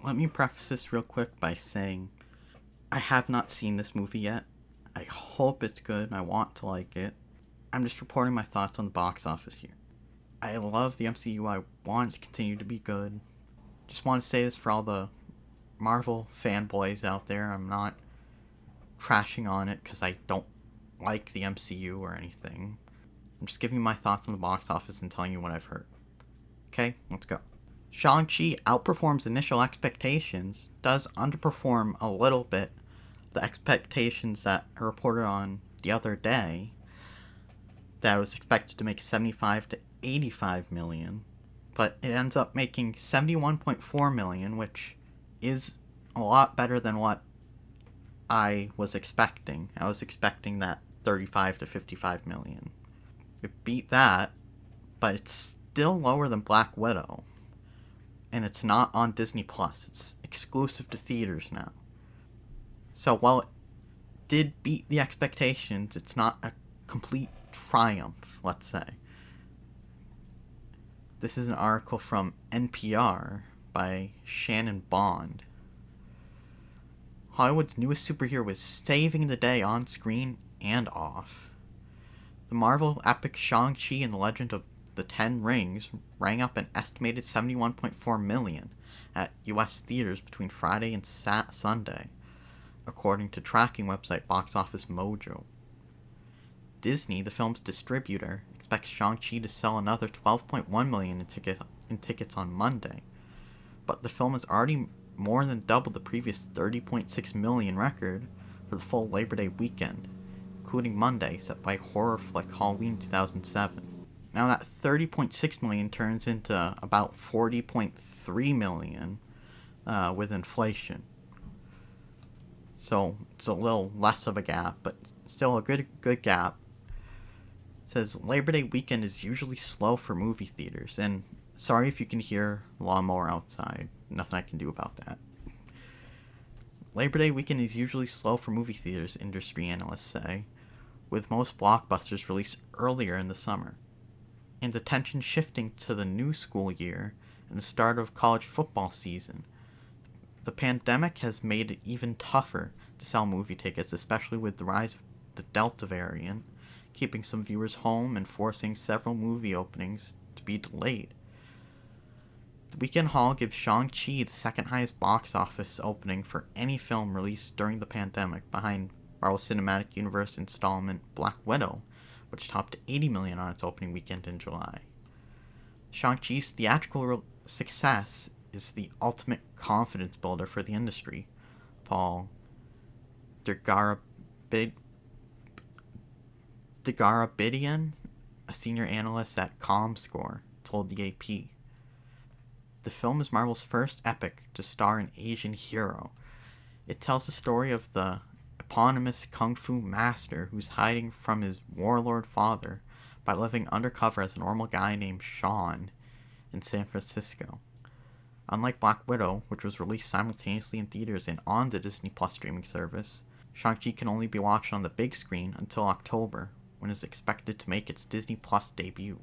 Let me preface this real quick by saying I have not seen this movie yet. I hope it's good. I want to like it. I'm just reporting my thoughts on the box office here. I love the MCU. I want it to continue to be good. Just want to say this for all the Marvel fanboys out there. I'm not crashing on it because I don't like the MCU or anything. I'm just giving you my thoughts on the box office and telling you what I've heard. Okay, let's go. Shang Chi outperforms initial expectations, does underperform a little bit the expectations that are reported on the other day, that was expected to make 75 to 85 million, but it ends up making 71.4 million, which is a lot better than what I was expecting. I was expecting that 35 to 55 million. It beat that, but it's still lower than Black Widow. And it's not on Disney Plus. It's exclusive to theaters now. So while it did beat the expectations, it's not a complete triumph, let's say. This is an article from NPR by Shannon Bond. Hollywood's newest superhero is saving the day on screen and off. The Marvel epic Shang-Chi and the Legend of the Ten Rings rang up an estimated 71.4 million at US theaters between Friday and Sunday, according to tracking website Box Office Mojo. Disney, the film's distributor, expects Shang-Chi to sell another 12.1 million in tickets on Monday, but the film has already more than doubled the previous 30.6 million record for the full Labor Day weekend, including Monday, set by horror flick Halloween 2007. Now that 30.6 million turns into about 40.3 million with inflation. So it's a little less of a gap, but still a good gap. It says Labor Day weekend is usually slow for movie theaters, and sorry if you can hear lawnmower outside. Nothing I can do about that. Labor Day weekend is usually slow for movie theaters, industry analysts say, with most blockbusters released earlier in the summer, and attention shifting to the new school year and the start of college football season. The pandemic has made it even tougher to sell movie tickets, especially with the rise of the Delta variant, keeping some viewers home and forcing several movie openings to be delayed. The weekend haul gives Shang-Chi the second highest box office opening for any film released during the pandemic, behind Marvel Cinematic Universe installment Black Widow, which topped 80 million on its opening weekend in July. Shang-Chi's theatrical success is the ultimate confidence builder for the industry, Paul Degarabidian, a senior analyst at ComScore, told the AP. The film is Marvel's first epic to star an Asian hero. It tells the story of the eponymous kung fu master who's hiding from his warlord father by living undercover as a normal guy named Sean in San Francisco. Unlike Black Widow, which was released simultaneously in theaters and on the Disney Plus streaming service, Shang-Chi can only be watched on the big screen until October, when it is expected to make its Disney Plus debut.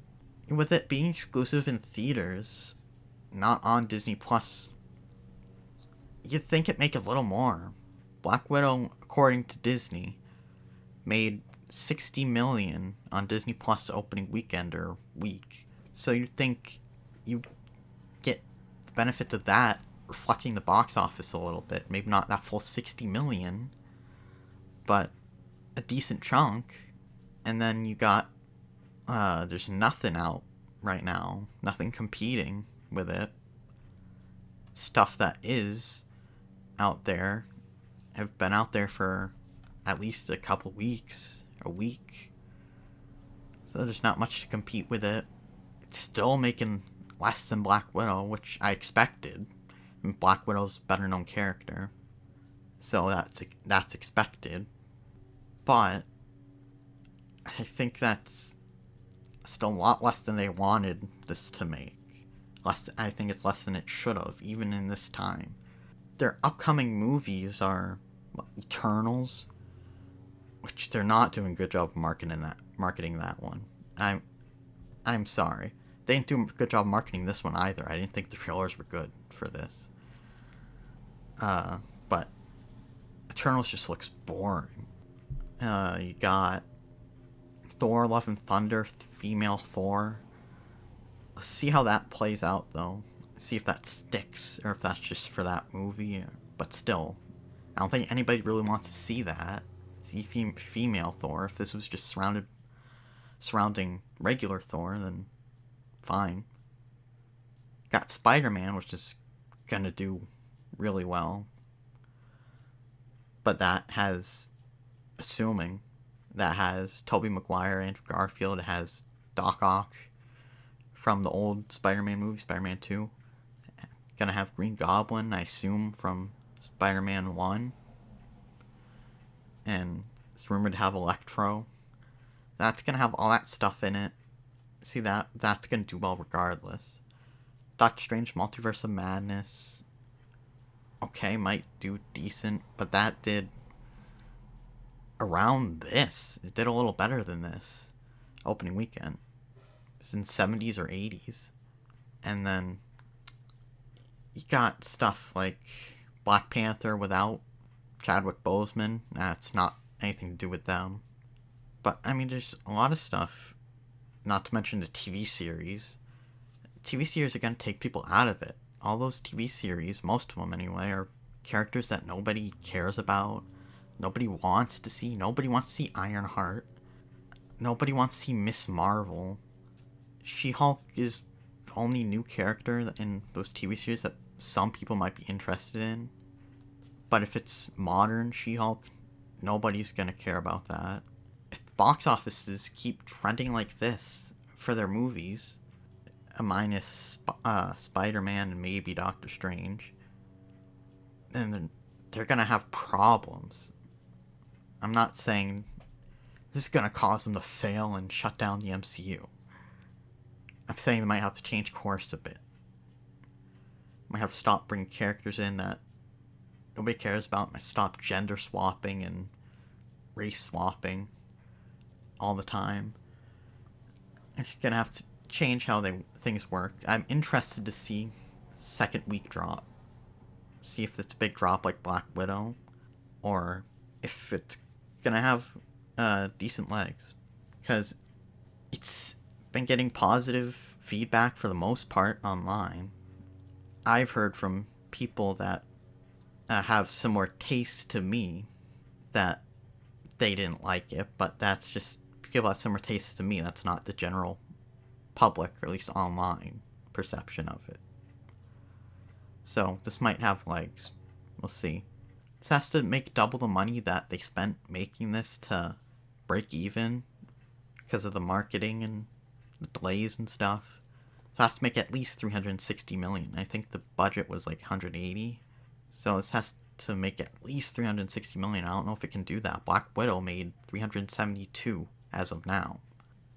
And with it being exclusive in theaters, not on Disney Plus, you'd think it'd make a little more. Black Widow, according to Disney, made 60 million on Disney Plus opening weekend or week. So you'd think you'd get the benefit of that reflecting the box office a little bit. Maybe not that full 60 million, but a decent chunk. And then you got, there's nothing out right now, nothing competing with it. Stuff that is out there have been out there for at least a couple weeks, a week. So there's not much to compete with it. It's still making less than Black Widow, which I expected. I mean, Black Widow's a better known character, so that's expected. But I think that's still a lot less than they wanted this to make. I think it's less than it should have, even in this time. Their upcoming movies are Eternals, which they're not doing a good job of marketing that one. I'm sorry. They didn't do a good job marketing this one either. I didn't think the trailers were good for this. But Eternals just looks boring. You got Thor: Love and Thunder, female Thor. Let's see how that plays out, though. See if that sticks, or if that's just for that movie. But still, I don't think anybody really wants to see that. See female Thor. If this was just surrounding regular Thor, then fine. Got Spider-Man, which is gonna do really well. But that has, assuming, that has Tobey Maguire, Andrew Garfield, it has Doc Ock from the old Spider-Man movie, Spider-Man 2. Gonna have Green Goblin, I assume, from Spider-Man 1. And it's rumored to have Electro. That's gonna have all that stuff in it. See, that's gonna do well regardless. Doctor Strange Multiverse of Madness. Okay, might do decent, but that did around this. It did a little better than this opening weekend. It was in 70s or 80s. And then you got stuff like Black Panther without Chadwick Boseman. That's not anything to do with them. But, I mean, there's a lot of stuff, not to mention the TV series. TV series are going to take people out of it. All those TV series, most of them anyway, are characters that nobody cares about. Nobody wants to see. Nobody wants to see Ironheart. Nobody wants to see Miss Marvel. She-Hulk is the only new character in those TV series that some people might be interested in. But if it's modern She-Hulk, nobody's going to care about that. If the box offices keep trending like this for their movies, minus Spider-Man and maybe Doctor Strange, then they're going to have problems. I'm not saying this is going to cause them to fail and shut down the MCU. I'm saying they might have to change course a bit. Might have to stop bringing characters in that nobody cares about. Might stop gender swapping and race swapping all the time. They're going to have to change how things work. I'm interested to see second week drop. See if it's a big drop like Black Widow, or if it's gonna have decent legs, because it's been getting positive feedback for the most part online. I've heard from people that have similar tastes to me that they didn't like it, but that's just people have similar tastes to me. That's not the general public, or at least online, perception of it. So this might have legs. We'll see. This has to make double the money that they spent making this to break even because of the marketing and the delays and stuff. So it has to make at least $360 million. I think the budget was like $180. So this has to make at least $360 million. I don't know if it can do that. Black Widow made $372 as of now.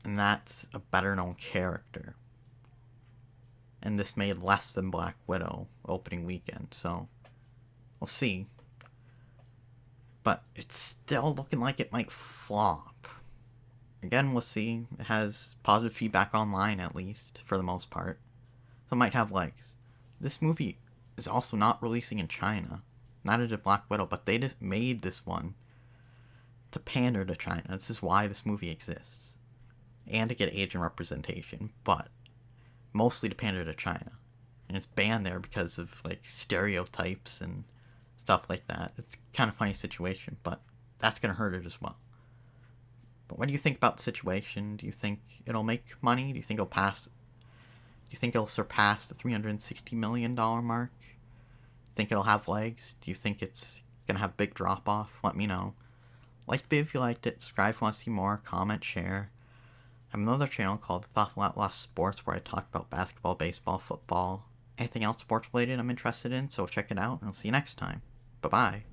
And that's a better known character. And this made less than Black Widow opening weekend, so we'll see. But it's still looking like it might flop. Again, we'll see. It has positive feedback online, at least, for the most part. So it might have legs. This movie is also not releasing in China. Neither did Black Widow, but they just made this one to pander to China. This is why this movie exists. And to get Asian representation, but mostly to pander to China. And it's banned there because of, like, stereotypes and stuff like that. It's kind of a funny situation, but that's going to hurt it as well. But what do you think about the situation? Do you think it'll make money? Do you think it'll surpass the $360 million mark? Think it'll have legs? Do you think it's going to have a big drop-off? Let me know. Like the video if you liked it. Subscribe if you want to see more. Comment, share. I have another channel called Thoughtful Outlaw Sports where I talk about basketball, baseball, football, anything else sports related I'm interested in, so check it out, and I'll see you next time. Bye-bye.